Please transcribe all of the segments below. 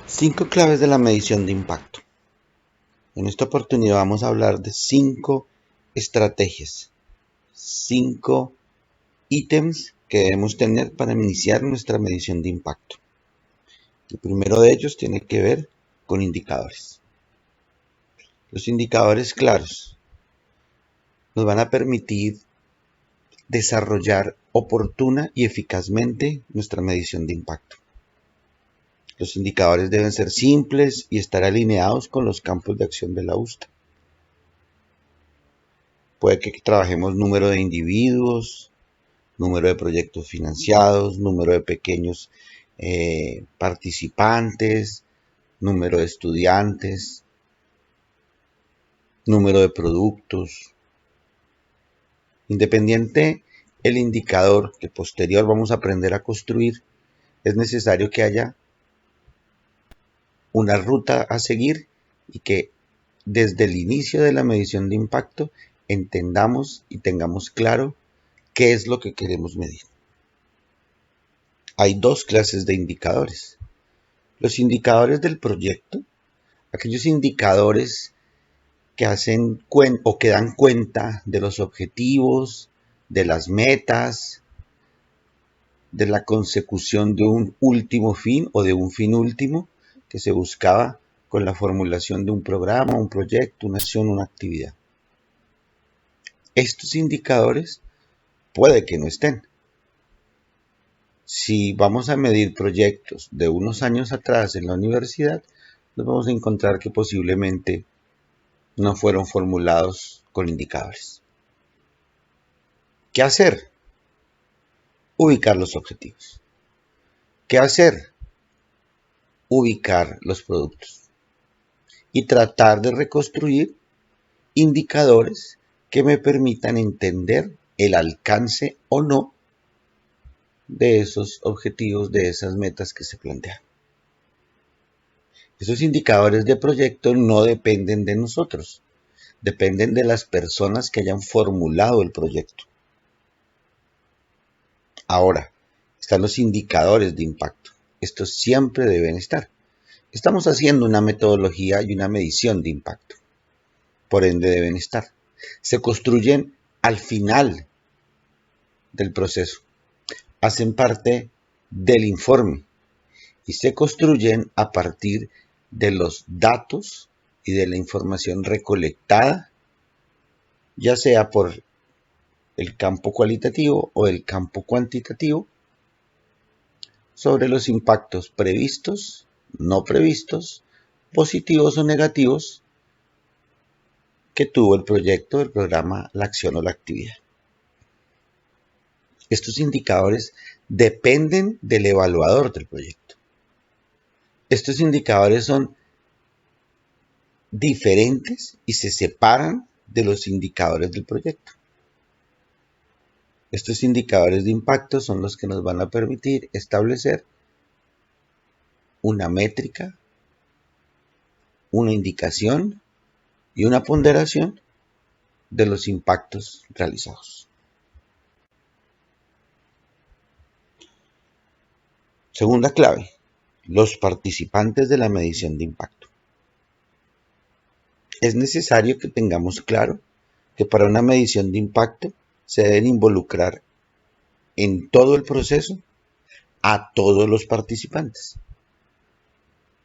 5 claves de la medición de impacto. En esta oportunidad vamos a hablar de 5 estrategias, 5 ítems que debemos tener para iniciar nuestra medición de impacto. El primero de ellos tiene que ver con indicadores. Los indicadores claros nos van a permitir desarrollar oportuna y eficazmente nuestra medición de impacto. Los indicadores deben ser simples y estar alineados con los campos de acción de la USTA. Puede que trabajemos número de individuos, número de proyectos financiados, número de pequeños participantes, número de estudiantes, número de productos. Independiente el indicador que posterior vamos a aprender a construir, es necesario que haya una ruta a seguir y que desde el inicio de la medición de impacto entendamos y tengamos claro qué es lo que queremos medir. Hay 2 clases de indicadores. Los indicadores del proyecto, aquellos indicadores que hacen o que dan cuenta de los objetivos, de las metas, de la consecución de un último fin o de un fin último que se buscaba con la formulación de un programa, un proyecto, una acción, una actividad. Estos indicadores puede que no estén. Si vamos a medir proyectos de unos años atrás en la universidad, nos vamos a encontrar que posiblemente no fueron formulados con indicadores. ¿Qué hacer? Ubicar los objetivos. ¿Qué hacer? Ubicar los productos. Y tratar de reconstruir indicadores que me permitan entender el alcance o no de esos objetivos, de esas metas que se plantean. Esos indicadores de proyecto no dependen de nosotros, dependen de las personas que hayan formulado el proyecto. Ahora, están los indicadores de impacto. Estos siempre deben estar. Estamos haciendo una metodología y una medición de impacto. Por ende deben estar. Se construyen al final del proceso. Hacen parte del informe y se construyen a partir de los datos y de la información recolectada, ya sea por el campo cualitativo o el campo cuantitativo, sobre los impactos previstos, no previstos, positivos o negativos que tuvo el proyecto, el programa, la acción o la actividad. Estos indicadores dependen del evaluador del proyecto. Estos indicadores son diferentes y se separan de los indicadores del proyecto. Estos indicadores de impacto son los que nos van a permitir establecer una métrica, una indicación y una ponderación de los impactos realizados. Segunda clave, los participantes de la medición de impacto. Es necesario que tengamos claro que para una medición de impacto se deben involucrar en todo el proceso a todos los participantes,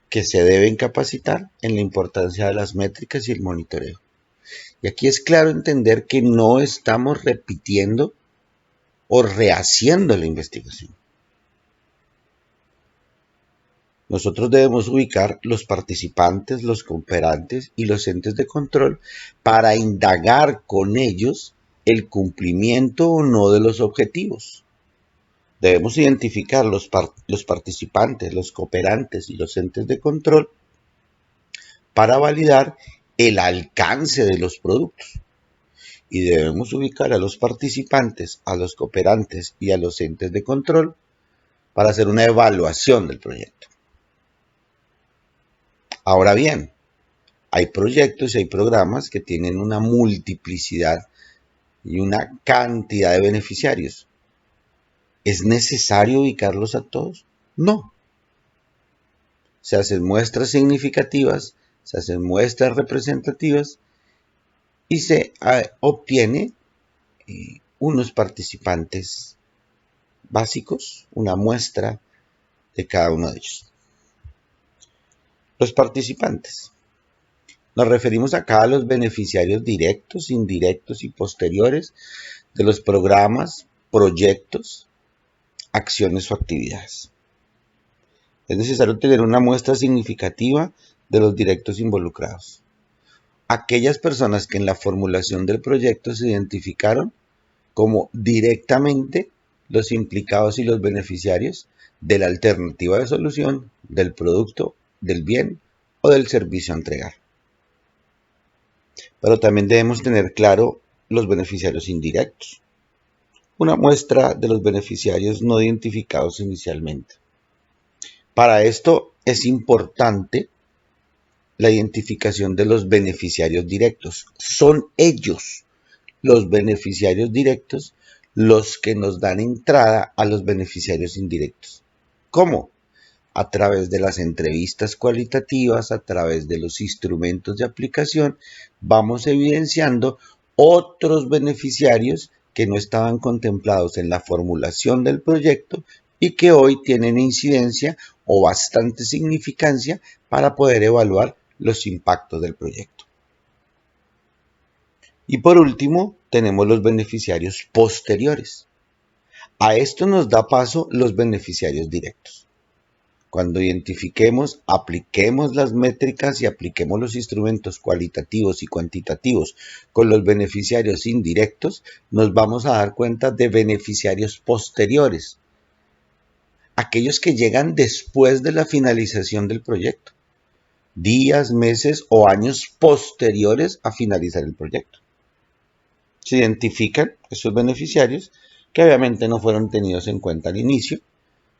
que se deben capacitar en la importancia de las métricas y el monitoreo. Y aquí es claro entender que no estamos repitiendo o rehaciendo la investigación. Nosotros debemos ubicar los participantes, los cooperantes y los entes de control para indagar con ellos el cumplimiento o no de los objetivos. Debemos identificar los participantes, los cooperantes y los entes de control para validar el alcance de los productos. Y debemos ubicar a los participantes, a los cooperantes y a los entes de control para hacer una evaluación del proyecto. Ahora bien, hay proyectos y hay programas que tienen una multiplicidad y una cantidad de beneficiarios. ¿Es necesario ubicarlos a todos? No. se hacen muestras significativas, se hacen muestras representativas y se obtiene unos participantes básicos, una muestra de cada uno de ellos. Los participantes. Nos referimos acá a los beneficiarios directos, indirectos y posteriores de los programas, proyectos, acciones o actividades. Es necesario tener una muestra significativa de los directos involucrados. Aquellas personas que en la formulación del proyecto se identificaron como directamente los implicados y los beneficiarios de la alternativa de solución, del producto, del bien o del servicio a entregar. Pero también debemos tener claro los beneficiarios indirectos. Una muestra de los beneficiarios no identificados inicialmente. Para esto es importante la identificación de los beneficiarios directos. Son ellos, los beneficiarios directos, los que nos dan entrada a los beneficiarios indirectos. ¿Cómo? A través de las entrevistas cualitativas, a través de los instrumentos de aplicación, vamos evidenciando otros beneficiarios que no estaban contemplados en la formulación del proyecto y que hoy tienen incidencia o bastante significancia para poder evaluar los impactos del proyecto. Y por último, tenemos los beneficiarios posteriores. A esto nos da paso los beneficiarios directos. Cuando identifiquemos, apliquemos las métricas y apliquemos los instrumentos cualitativos y cuantitativos con los beneficiarios indirectos, nos vamos a dar cuenta de beneficiarios posteriores, aquellos que llegan después de la finalización del proyecto, días, meses o años posteriores a finalizar el proyecto. Se identifican esos beneficiarios que obviamente no fueron tenidos en cuenta al inicio,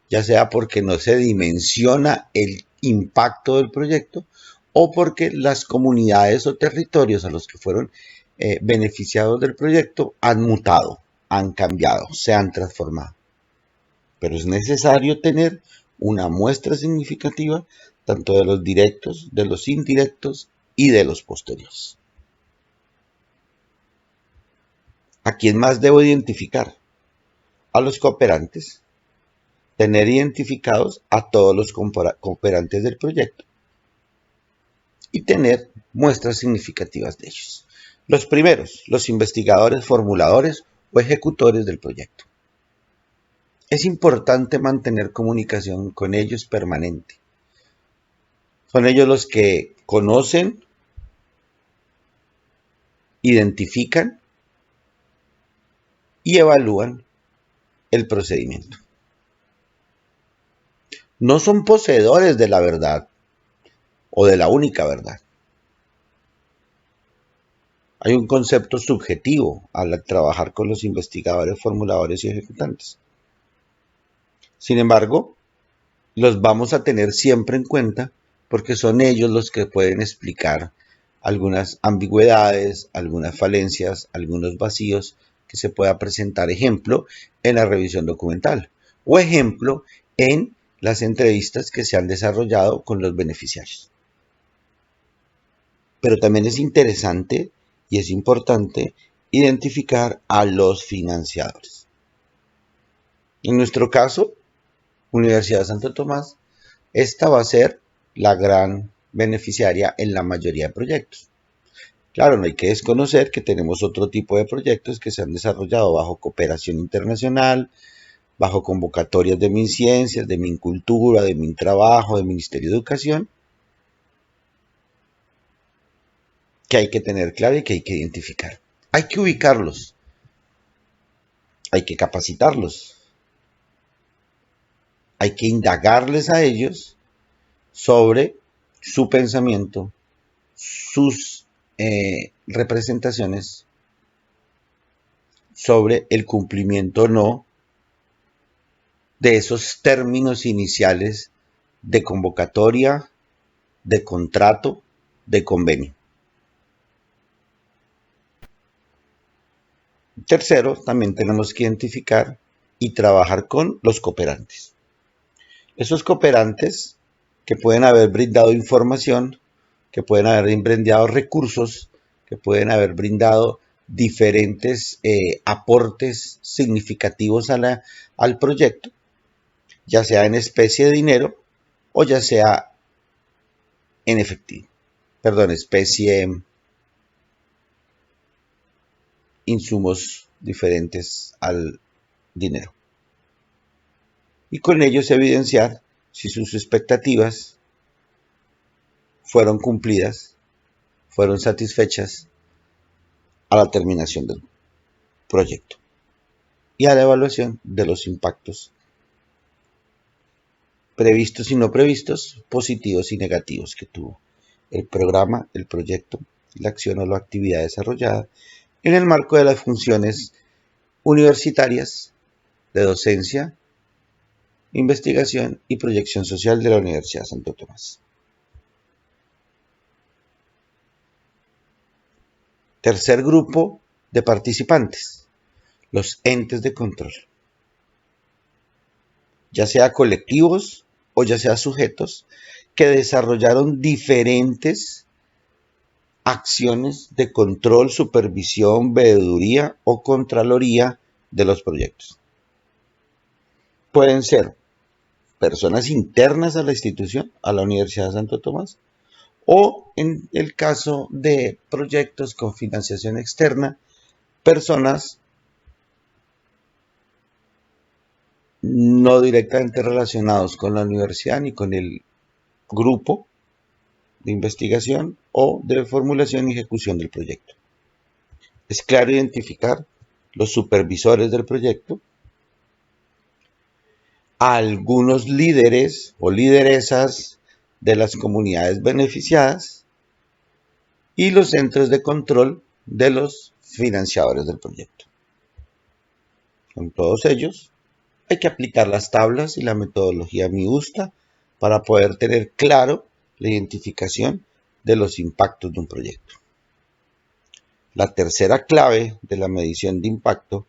ya sea porque no se dimensiona el impacto del proyecto o porque las comunidades o territorios a los que fueron beneficiados del proyecto han mutado, han cambiado, se han transformado. Pero es necesario tener una muestra significativa tanto de los directos, de los indirectos y de los posteriores. ¿A quién más debo identificar? A los cooperantes. Tener identificados a todos los cooperantes del proyecto y tener muestras significativas de ellos. Los primeros, los investigadores, formuladores o ejecutores del proyecto. Es importante mantener comunicación con ellos permanente. Son ellos los que conocen, identifican y evalúan el procedimiento. No son poseedores de la verdad o de la única verdad. Hay un concepto subjetivo al trabajar con los investigadores, formuladores y ejecutantes. Sin embargo, los vamos a tener siempre en cuenta porque son ellos los que pueden explicar algunas ambigüedades, algunas falencias, algunos vacíos que se pueda presentar, ejemplo, en la revisión documental o ejemplo, en las entrevistas que se han desarrollado con los beneficiarios. Pero también es interesante y es importante identificar a los financiadores. En nuestro caso, Universidad de Santo Tomás, esta va a ser la gran beneficiaria en la mayoría de proyectos. Claro, no hay que desconocer que tenemos otro tipo de proyectos que se han desarrollado bajo cooperación internacional, bajo convocatorias de MinCiencias, de MinCultura, de MinTrabajo, del Ministerio de Educación, que hay que tener claro y que hay que identificar. Hay que ubicarlos, hay que capacitarlos, hay que indagarles a ellos sobre su pensamiento, sus representaciones, sobre el cumplimiento o no de esos términos iniciales de convocatoria, de contrato, de convenio. Tercero, también tenemos que identificar y trabajar con los cooperantes. Esos cooperantes que pueden haber brindado información, que pueden haber brindado recursos, que pueden haber brindado diferentes aportes significativos al proyecto, ya sea en especie de dinero o ya sea en efectivo. Perdón, especie, insumos diferentes al dinero. Y con ellos evidenciar si sus expectativas fueron cumplidas, fueron satisfechas a la terminación del proyecto y a la evaluación de los impactos previstos y no previstos, positivos y negativos que tuvo el programa, el proyecto, la acción o la actividad desarrollada en el marco de las funciones universitarias de docencia, investigación y proyección social de la Universidad de Santo Tomás. Tercer grupo de participantes, los entes de control, ya sea colectivos o ya sea sujetos que desarrollaron diferentes acciones de control, supervisión, veeduría o contraloría de los proyectos. Pueden ser personas internas a la institución, a la Universidad de Santo Tomás, o en el caso de proyectos con financiación externa, personas no directamente relacionados con la universidad ni con el grupo de investigación o de formulación y ejecución del proyecto. Es claro identificar los supervisores del proyecto, a algunos líderes o lideresas de las comunidades beneficiadas y los centros de control de los financiadores del proyecto. Con todos ellos hay que aplicar las tablas y la metodología MIUSTA para poder tener claro la identificación de los impactos de un proyecto. La tercera clave de la medición de impacto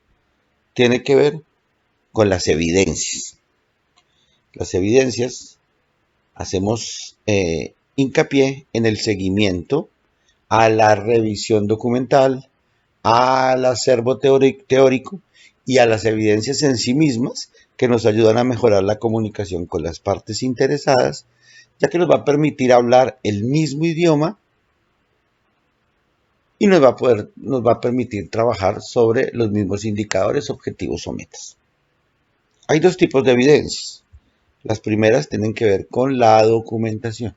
tiene que ver con las evidencias. Las evidencias hacemos hincapié en el seguimiento a la revisión documental, al acervo teórico y a las evidencias en sí mismas que nos ayudan a mejorar la comunicación con las partes interesadas, ya que nos va a permitir hablar el mismo idioma y nos va a permitir trabajar sobre los mismos indicadores, objetivos o metas. Hay dos tipos de evidencias. Las primeras tienen que ver con la documentación,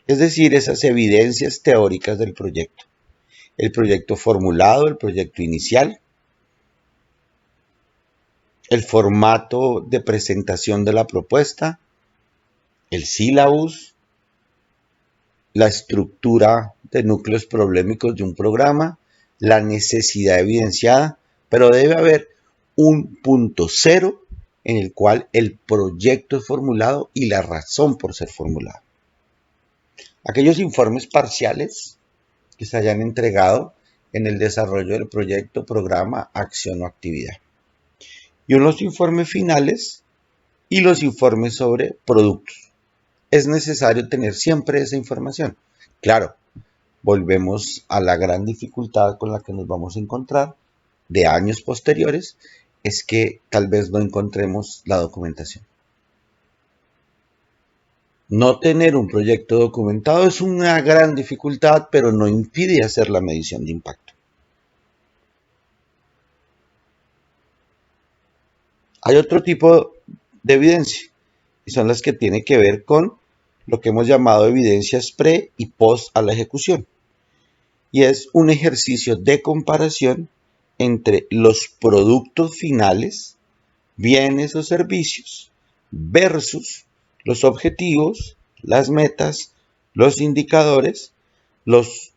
es decir, esas evidencias teóricas del proyecto. El proyecto formulado, el proyecto inicial, el formato de presentación de la propuesta, el sílabus, la estructura de núcleos problemáticos de un programa, la necesidad evidenciada, pero debe haber un punto cero en el cual el proyecto es formulado y la razón por ser formulado. Aquellos informes parciales que se hayan entregado en el desarrollo del proyecto, programa, acción o actividad. Y unos informes finales y los informes sobre productos. Es necesario tener siempre esa información. Claro, volvemos a la gran dificultad con la que nos vamos a encontrar de años posteriores, es que tal vez no encontremos la documentación. No tener un proyecto documentado es una gran dificultad, pero no impide hacer la medición de impacto. Hay otro tipo de evidencia, y son las que tienen que ver con lo que hemos llamado evidencias pre y post a la ejecución. Y es un ejercicio de comparación entre los productos finales, bienes o servicios, versus los objetivos, las metas, los indicadores, los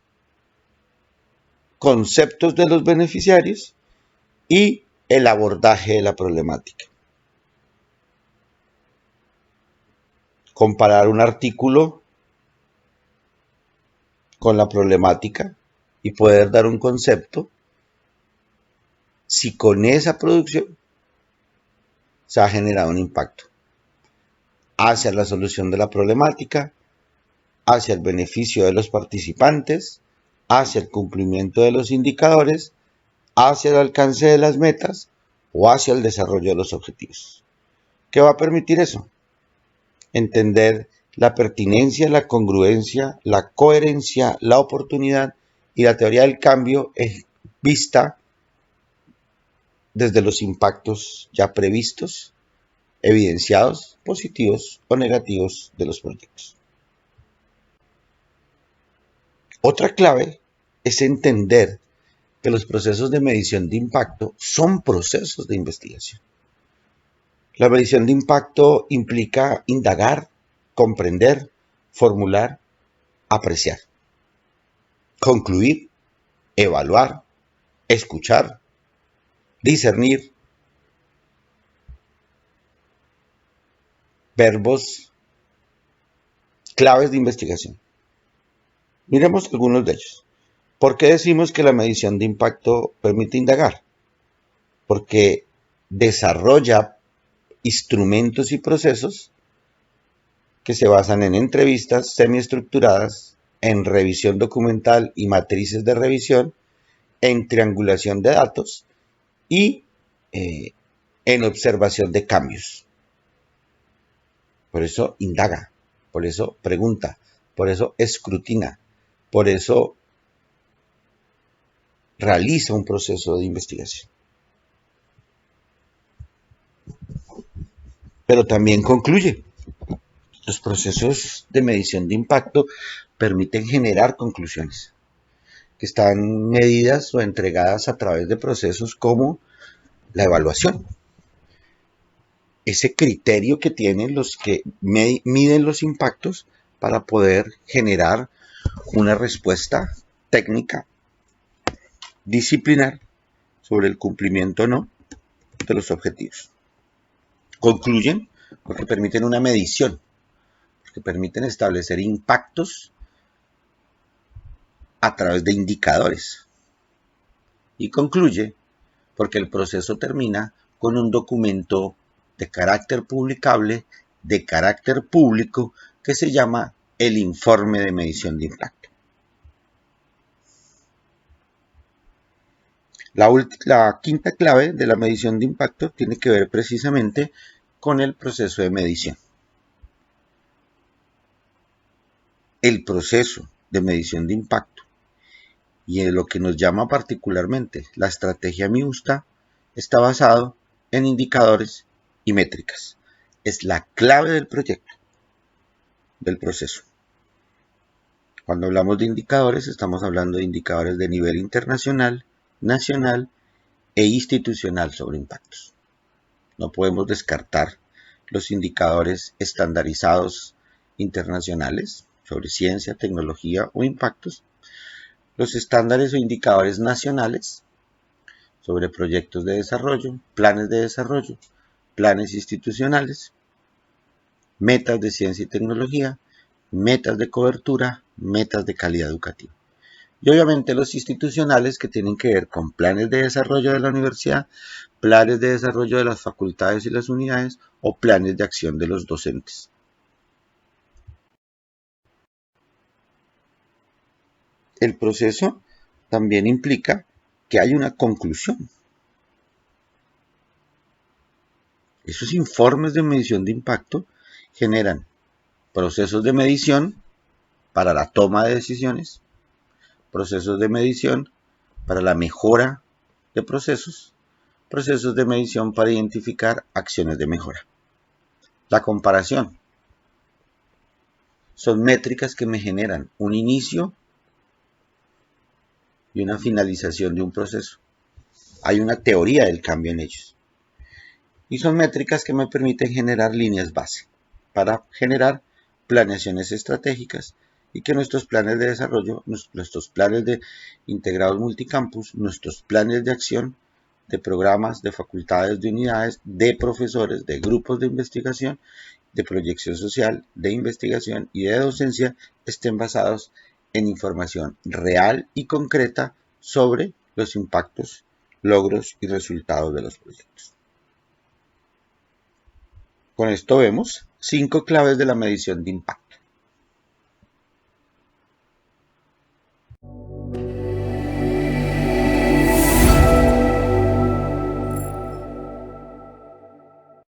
conceptos de los beneficiarios y el abordaje de la problemática. Comparar un artículo con la problemática y poder dar un concepto si con esa producción se ha generado un impacto. hacia la solución de la problemática, hacia el beneficio de los participantes, hacia el cumplimiento de los indicadores, hacia el alcance de las metas o hacia el desarrollo de los objetivos. ¿Qué va a permitir eso? Entender la pertinencia, la congruencia, la coherencia, la oportunidad y la teoría del cambio es vista desde los impactos ya previstos, evidenciados, positivos o negativos de los proyectos. Otra clave es entender que los procesos de medición de impacto son procesos de investigación. La medición de impacto implica indagar, comprender, formular, apreciar, concluir, evaluar, escuchar, discernir, verbos claves de investigación. Miremos algunos de ellos. ¿Por qué decimos que la medición de impacto permite indagar? Porque desarrolla instrumentos y procesos que se basan en entrevistas semiestructuradas, en revisión documental y matrices de revisión, en triangulación de datos y en observación de cambios. Por eso indaga, por eso pregunta, por eso escrutina, por eso realiza un proceso de investigación. Pero también concluye. Los procesos de medición de impacto permiten generar conclusiones que están medidas o entregadas a través de procesos como la evaluación. Ese criterio que tienen los que miden los impactos para poder generar una respuesta técnica, disciplinar, sobre el cumplimiento o no de los objetivos. Concluyen porque permiten una medición, porque permiten establecer impactos a través de indicadores. Y concluye porque el proceso termina con un documento de carácter publicable, de carácter público, que se llama el informe de medición de impacto. La quinta clave de la medición de impacto tiene que ver precisamente con el proceso de medición. El proceso de medición de impacto y en lo que nos llama particularmente la estrategia MIUSTA está basado en indicadores y métricas. Es la clave del proyecto, del proceso. Cuando hablamos de indicadores, estamos hablando de indicadores de nivel internacional, nacional e institucional sobre impactos. No podemos descartar los indicadores estandarizados internacionales sobre ciencia, tecnología o impactos, los estándares o indicadores nacionales sobre proyectos de desarrollo, planes institucionales, metas de ciencia y tecnología, metas de cobertura, metas de calidad educativa. Y obviamente los institucionales que tienen que ver con planes de desarrollo de la universidad, planes de desarrollo de las facultades y las unidades o planes de acción de los docentes. El proceso también implica que hay una conclusión. Esos informes de medición de impacto generan procesos de medición para la toma de decisiones, procesos de medición para la mejora de procesos, procesos de medición para identificar acciones de mejora. La comparación son métricas que me generan un inicio y una finalización de un proceso. Hay una teoría del cambio en ellos. Y son métricas que me permiten generar líneas base para generar planeaciones estratégicas y que nuestros planes de desarrollo, nuestros planes de integrados multicampus, nuestros planes de acción, de programas, de facultades, de unidades, de profesores, de grupos de investigación, de proyección social, de investigación y de docencia estén basados en información real y concreta sobre los impactos, logros y resultados de los proyectos. Con esto vemos 5 claves de la medición de impacto.